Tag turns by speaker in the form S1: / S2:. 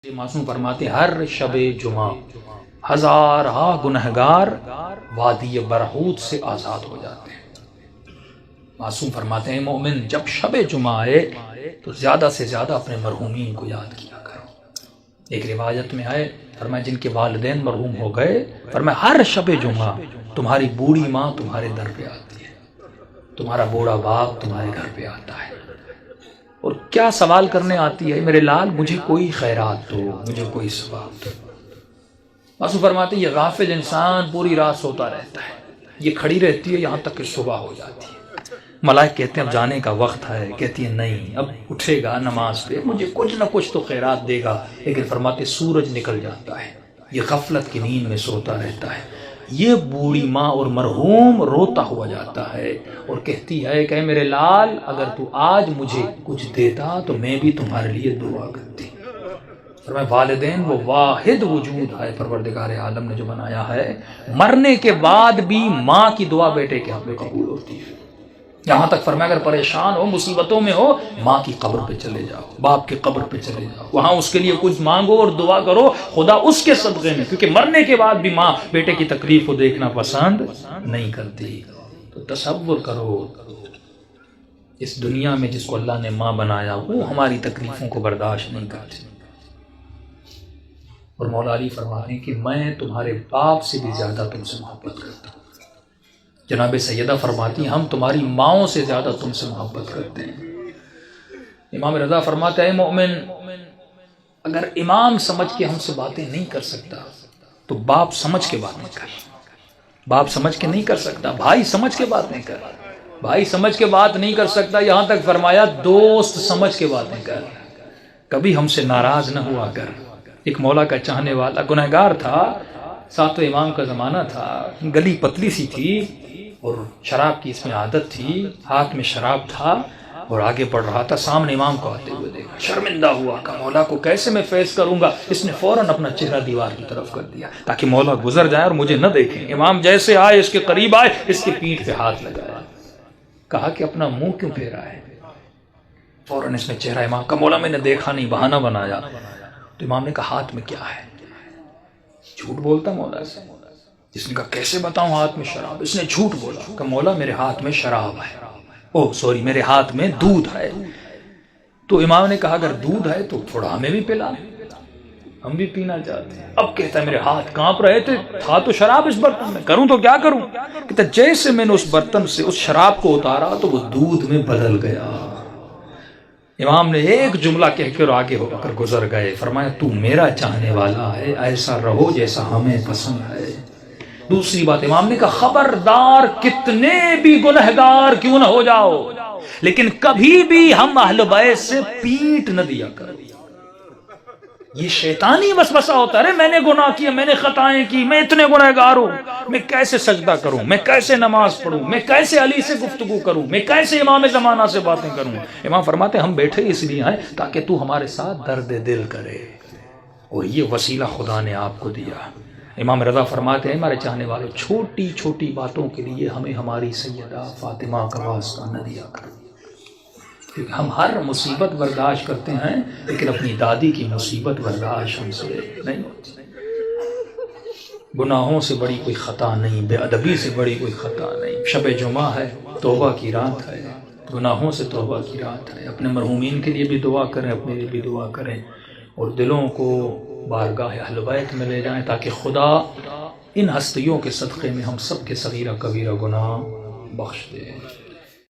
S1: معصوم فرماتے ہر شب جمعہ ہزارہ گنہگار وادی برہوت سے آزاد ہو جاتے ہیں۔ معصوم فرماتے ہیں مومن جب شب جمعہ آئے تو زیادہ سے زیادہ اپنے مرحومین کو یاد کیا کرو۔ ایک روایت میں آئے فرمایا جن کے والدین مرحوم ہو گئے، فرمایا ہر شب جمعہ تمہاری بوڑھی ماں تمہارے در پہ آتی ہے، تمہارا بوڑھا باپ تمہارے گھر پہ آتا ہے اور کیا سوال کرنے آتی ہے، میرے لال مجھے کوئی خیرات دو، مجھے کوئی ثواب دو۔ معصوم فرماتے یہ غافل انسان پوری رات سوتا رہتا ہے، یہ کھڑی رہتی ہے یہاں تک کہ صبح ہو جاتی ہے۔ ملائک کہتے ہیں اب جانے کا وقت ہے، کہتی ہے نہیں اب اٹھے گا نماز پہ، مجھے کچھ نہ کچھ تو خیرات دے گا، لیکن فرماتے سورج نکل جاتا ہے، یہ غفلت کی نیند میں سوتا رہتا ہے۔ یہ بوڑھی ماں اور مرحوم روتا ہوا جاتا ہے اور کہتی ہے کہ میرے لال اگر تو آج مجھے کچھ دیتا تو میں بھی تمہارے لیے دعا کرتی۔ فرمایا والدین وہ واحد وجود ہے پروردگار عالم نے جو بنایا ہے، مرنے کے بعد بھی ماں کی دعا بیٹے کے حق میں قبول ہوتی ہے۔ یہاں تک فرمایا اگر پریشان ہو مصیبتوں میں ہو ماں کی قبر پہ چلے جاؤ، باپ کی قبر پہ چلے جاؤ، وہاں اس کے لیے کچھ مانگو اور دعا کرو، خدا اس کے صدقے میں، کیونکہ مرنے کے بعد بھی ماں بیٹے کی تکلیف کو دیکھنا پسند نہیں کرتی۔ تو تصور کرو اس دنیا میں جس کو اللہ نے ماں بنایا وہ ہماری تکلیفوں کو برداشت نہیں کرتی، اور مولا علی فرماتے ہیں کہ میں تمہارے باپ سے بھی زیادہ تم سے محبت کرتا ہوں۔ جناب سیدہ فرماتی ہیں ہم تمہاری ماؤں سے زیادہ تم سے محبت کرتے ہیں۔ امام رضا فرماتے ہیں مومن اگر امام سمجھ کے ہم سے باتیں نہیں کر سکتا تو باپ سمجھ کے بات نہیں کر، باپ سمجھ کے نہیں کر سکتا، بھائی سمجھ کے بات نہیں کر، بھائی سمجھ کے بات نہیں کر سکتا، یہاں تک فرمایا دوست سمجھ کے باتیں کر، کبھی ہم سے ناراض نہ ہوا کر۔ ایک مولا کا چاہنے والا گنہگار تھا، ساتویں امام کا زمانہ تھا، گلی پتلی سی تھی اور شراب کی اس میں عادت تھی، ہاتھ میں شراب تھا اور آگے بڑھ رہا تھا، سامنے امام کو آتے ہوئے دیکھا، شرمندہ ہوا کہ مولا کو کیسے میں فیس کروں گا۔ اس نے فوراً اپنا چہرہ دیوار کی طرف کر دیا تاکہ مولا گزر جائے اور مجھے نہ دیکھیں۔ امام جیسے آئے اس کے قریب آئے، اس کی پیٹھ پہ ہاتھ لگایا، کہا کہ اپنا منہ کیوں پھیرا ہے؟ فوراً اس نے چہرہ امام کا مولا میں نے دیکھا نہیں، بہانہ بنایا۔ تو امام نے کہا ہاتھ میں کیا ہے؟ جھوٹ بولتا مولا سے۔ جس نے کہا کیسے بتاؤں ہاتھ میں شراب؟ اس نے جھوٹ بولا کہ مولا میرے ہاتھ میں شراب ہے، میرے ہاتھ میں دودھ ہے۔ تو امام نے کہا اگر دودھ ہے تو تھوڑا ہمیں بھی پلا، ہم بھی پینا چاہتے ہیں۔ اب کہتا ہے میرے ہاتھ کانپ رہے تھے، تھا تو شراب اس برتن میں، کروں تو کیا کروں؟ کہتا جیسے میں نے اس برتن سے اس شراب کو اتارا تو وہ دودھ میں بدل گیا۔ امام نے ایک جملہ کہہ کر آگے ہو کر گزر گئے، فرمایا تو میرا چاہنے والا ہے، ایسا رہو جیسا ہمیں پسند ہے۔ دوسری بات امام نے کہا خبردار کتنے بھی گنہگار کیوں نہ ہو جاؤ لیکن کبھی بھی ہم اہل بیت سے پیٹ نہ دیا کرو۔ یہ شیطانی وسوسہ ہوتا ہے، میں نے گناہ کیا، میں نے خطائیں کی، میں اتنے گنہگار ہوں، میں کیسے سجدہ کروں، میں کیسے نماز پڑھوں، میں کیسے علی سے گفتگو کروں، میں کیسے امام زمانہ سے باتیں کروں۔ امام فرماتے ہیں ہم بیٹھے اس لیے ہیں تاکہ تو ہمارے ساتھ درد دل کرے، اور یہ وسیلہ خدا نے آپ کو دیا۔ امام رضا فرماتے ہیں ہمارے چاہنے والوں چھوٹی چھوٹی باتوں کے لیے ہمیں ہماری سیدہ فاطمہ کا واسطہ نہ دیا کرو، کیونکہ ہم ہر مصیبت برداشت کرتے ہیں لیکن اپنی دادی کی مصیبت برداشت ہم سے نہیں ہوتی۔ گناہوں سے بڑی کوئی خطا نہیں، بے ادبی سے بڑی کوئی خطا نہیں۔ شب جمعہ ہے، توبہ کی رات ہے، گناہوں سے توبہ کی رات ہے۔ اپنے مرحومین کے لیے بھی دعا کریں، اپنے لیے بھی دعا کریں، اور دلوں کو بارگاہ اہل بیت میں لے جائیں تاکہ خدا ان ہستیوں کے صدقے میں ہم سب کے صغیرہ کبیرہ گناہ بخش دے۔